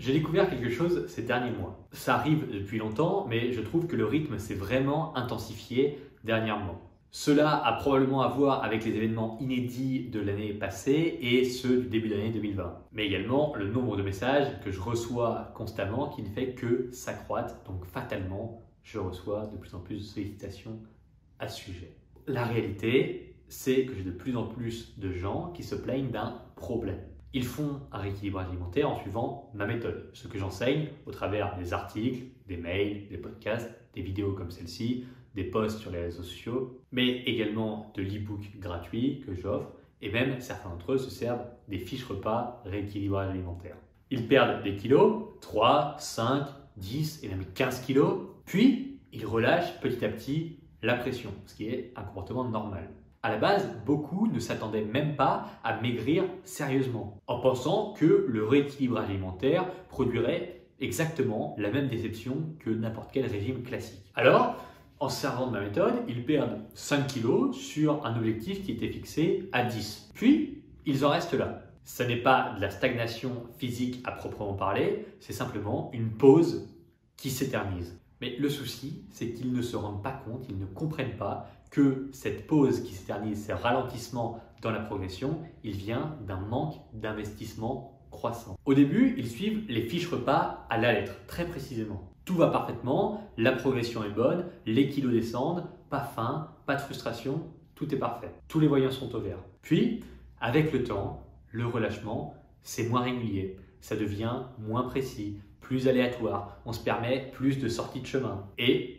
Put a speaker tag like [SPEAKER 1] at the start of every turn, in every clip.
[SPEAKER 1] J'ai découvert quelque chose ces derniers mois. Ça arrive depuis longtemps, mais je trouve que le rythme s'est vraiment intensifié dernièrement. Cela a probablement à voir avec les événements inédits de l'année passée et ceux du début de l'année 2020. Mais également le nombre de messages que je reçois constamment qui ne fait que s'accroître. Donc fatalement, je reçois de plus en plus de sollicitations à ce sujet. La réalité, c'est que j'ai de plus en plus de gens qui se plaignent d'un problème. Ils font un rééquilibrage alimentaire en suivant ma méthode, ce que j'enseigne au travers des articles, des mails, des podcasts, des vidéos comme celle-ci, des posts sur les réseaux sociaux, mais également de l'e-book gratuit que j'offre, et même certains d'entre eux se servent des fiches repas rééquilibrage alimentaire. Ils perdent des kilos, 3, 5, 10 et même 15 kilos, puis ils relâchent petit à petit la pression, ce qui est un comportement normal. À la base, beaucoup ne s'attendaient même pas à maigrir sérieusement, en pensant que le rééquilibrage alimentaire produirait exactement la même déception que n'importe quel régime classique. Alors, en se servant de ma méthode, ils perdent 5 kilos sur un objectif qui était fixé à 10. Puis, ils en restent là. Ce n'est pas de la stagnation physique à proprement parler, c'est simplement une pause qui s'éternise. Mais le souci, c'est qu'ils ne se rendent pas compte, ils ne comprennent pas que cette pause qui s'éternise, ce ralentissement dans la progression, il vient d'un manque d'investissement croissant. Au début, ils suivent les fiches repas à la lettre, très précisément. Tout va parfaitement, la progression est bonne, les kilos descendent, pas faim, pas de frustration, tout est parfait. Tous les voyants sont au vert. Puis, avec le temps, le relâchement, c'est moins régulier, ça devient moins précis, plus aléatoire, on se permet plus de sorties de chemin. Et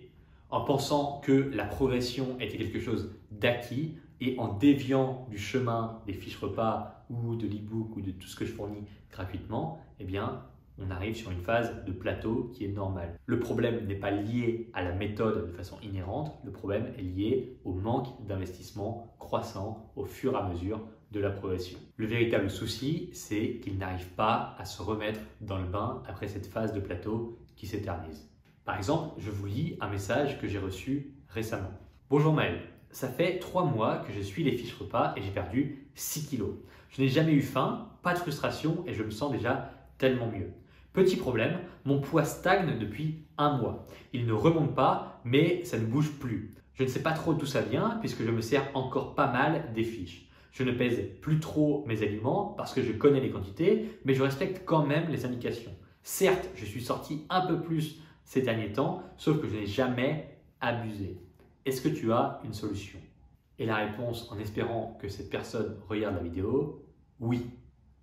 [SPEAKER 1] en pensant que la progression était quelque chose d'acquis et en déviant du chemin des fiches repas ou de l'e-book ou de tout ce que je fournis gratuitement, eh bien, on arrive sur une phase de plateau qui est normale. Le problème n'est pas lié à la méthode de façon inhérente, le problème est lié au manque d'investissement croissant au fur et à mesure de la progression. Le véritable souci, c'est qu'ils n'arrivent pas à se remettre dans le bain après cette phase de plateau qui s'éternise. Par exemple, je vous lis un message que j'ai reçu récemment. Bonjour Maël, ça fait 3 mois que je suis les fiches repas et j'ai perdu 6 kilos. Je n'ai jamais eu faim, pas de frustration et je me sens déjà tellement mieux. Petit problème, mon poids stagne depuis 1 mois. Il ne remonte pas, mais ça ne bouge plus. Je ne sais pas trop d'où ça vient puisque je me sers encore pas mal des fiches. Je ne pèse plus trop mes aliments parce que je connais les quantités, mais je respecte quand même les indications. Certes, je suis sorti un peu plus ces derniers temps, sauf que je n'ai jamais abusé. Est-ce que tu as une solution? Et la réponse, en espérant que cette personne regarde la vidéo, oui,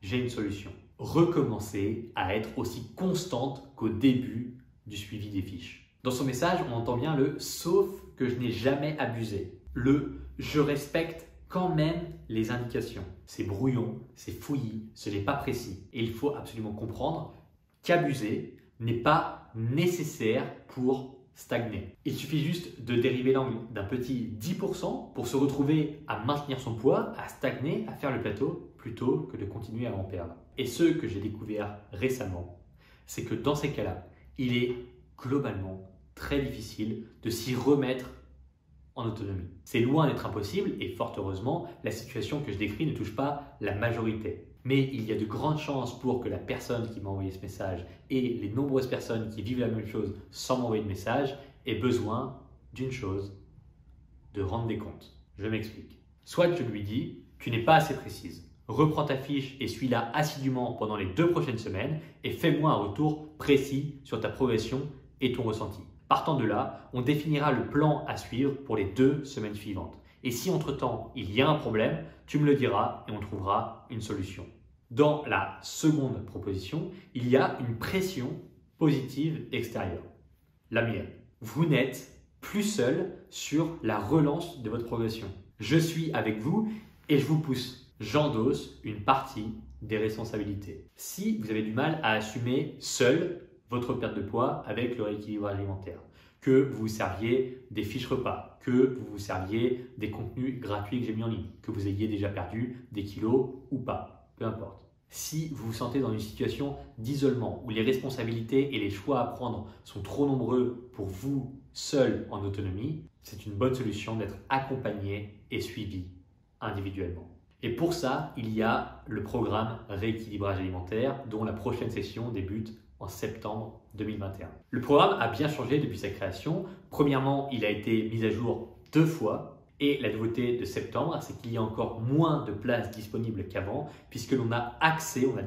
[SPEAKER 1] j'ai une solution. Recommencer à être aussi constante qu'au début du suivi des fiches. Dans son message, on entend bien le « sauf que je n'ai jamais abusé ». Le « je respecte quand même les indications ». C'est brouillon, c'est fouillis, ce n'est pas précis. Et il faut absolument comprendre qu'abuser n'est pas nécessaire pour stagner. Il suffit juste de dériver l'angle d'un petit 10% pour se retrouver à maintenir son poids, à stagner, à faire le plateau, plutôt que de continuer à en perdre. Et ce que j'ai découvert récemment, c'est que dans ces cas-là, il est globalement très difficile de s'y remettre en autonomie. C'est loin d'être impossible et fort heureusement, la situation que je décris ne touche pas la majorité. Mais il y a de grandes chances pour que la personne qui m'a envoyé ce message et les nombreuses personnes qui vivent la même chose sans m'envoyer de message aient besoin d'une chose, de rendre des comptes. Je m'explique. Soit je lui dis, tu n'es pas assez précise. Reprends ta fiche et suis-la assidûment pendant les 2 prochaines semaines et fais-moi un retour précis sur ta progression et ton ressenti. Partant de là, on définira le plan à suivre pour les 2 semaines suivantes. Et si entre-temps, il y a un problème, tu me le diras et on trouvera une solution. Dans la seconde proposition, il y a une pression positive extérieure. La mienne. Vous n'êtes plus seul sur la relance de votre progression. Je suis avec vous et je vous pousse. J'endosse une partie des responsabilités. Si vous avez du mal à assumer seul votre perte de poids avec le rééquilibrage alimentaire, que vous vous serviez des fiches repas, que vous vous serviez des contenus gratuits que j'ai mis en ligne, que vous ayez déjà perdu des kilos ou pas, peu importe. Si vous vous sentez dans une situation d'isolement où les responsabilités et les choix à prendre sont trop nombreux pour vous seul en autonomie, c'est une bonne solution d'être accompagné et suivi individuellement. Et pour ça, il y a le programme Rééquilibrage alimentaire dont la prochaine session débute en septembre 2021. Le programme a bien changé depuis sa création. Premièrement, il a été mis à jour 2 fois. Et la nouveauté de septembre, c'est qu'il y a encore moins de places disponibles qu'avant, puisque l'on a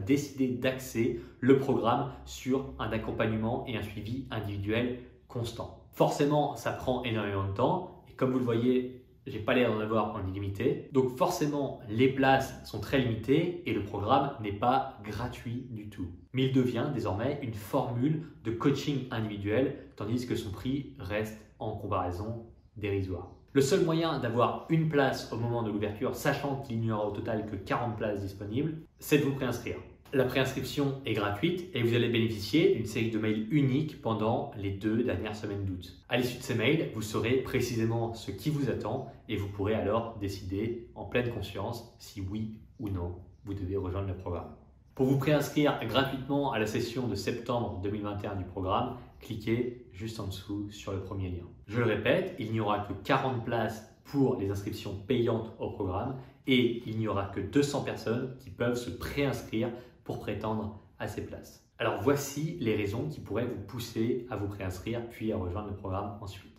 [SPEAKER 1] décidé d'axer le programme sur un accompagnement et un suivi individuel constant. Forcément, ça prend énormément de temps, et comme vous le voyez, j'ai pas l'air d'en avoir en illimité. Donc forcément, les places sont très limitées et le programme n'est pas gratuit du tout. Mais il devient désormais une formule de coaching individuel, tandis que son prix reste en comparaison dérisoire. Le seul moyen d'avoir une place au moment de l'ouverture, sachant qu'il n'y aura au total que 40 places disponibles, c'est de vous préinscrire. La préinscription est gratuite et vous allez bénéficier d'une série de mails uniques pendant les 2 dernières semaines d'août. À l'issue de ces mails, vous saurez précisément ce qui vous attend et vous pourrez alors décider en pleine conscience si oui ou non vous devez rejoindre le programme. Pour vous préinscrire gratuitement à la session de septembre 2021 du programme, cliquez juste en dessous sur le premier lien. Je le répète, il n'y aura que 40 places pour les inscriptions payantes au programme et il n'y aura que 200 personnes qui peuvent se préinscrire pour prétendre à ces places. Alors voici les raisons qui pourraient vous pousser à vous préinscrire puis à rejoindre le programme ensuite.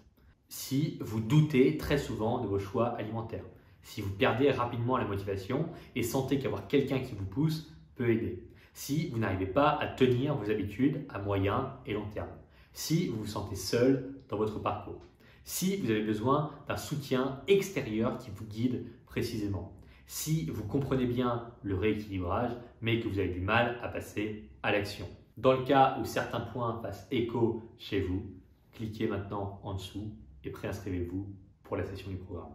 [SPEAKER 1] Si vous doutez très souvent de vos choix alimentaires, si vous perdez rapidement la motivation et sentez qu'avoir quelqu'un qui vous pousse peut aider, si vous n'arrivez pas à tenir vos habitudes à moyen et long terme, si vous vous sentez seul dans votre parcours, si vous avez besoin d'un soutien extérieur qui vous guide précisément, si vous comprenez bien le rééquilibrage mais que vous avez du mal à passer à l'action. Dans le cas où certains points fassent écho chez vous, cliquez maintenant en dessous et préinscrivez-vous pour la session du programme.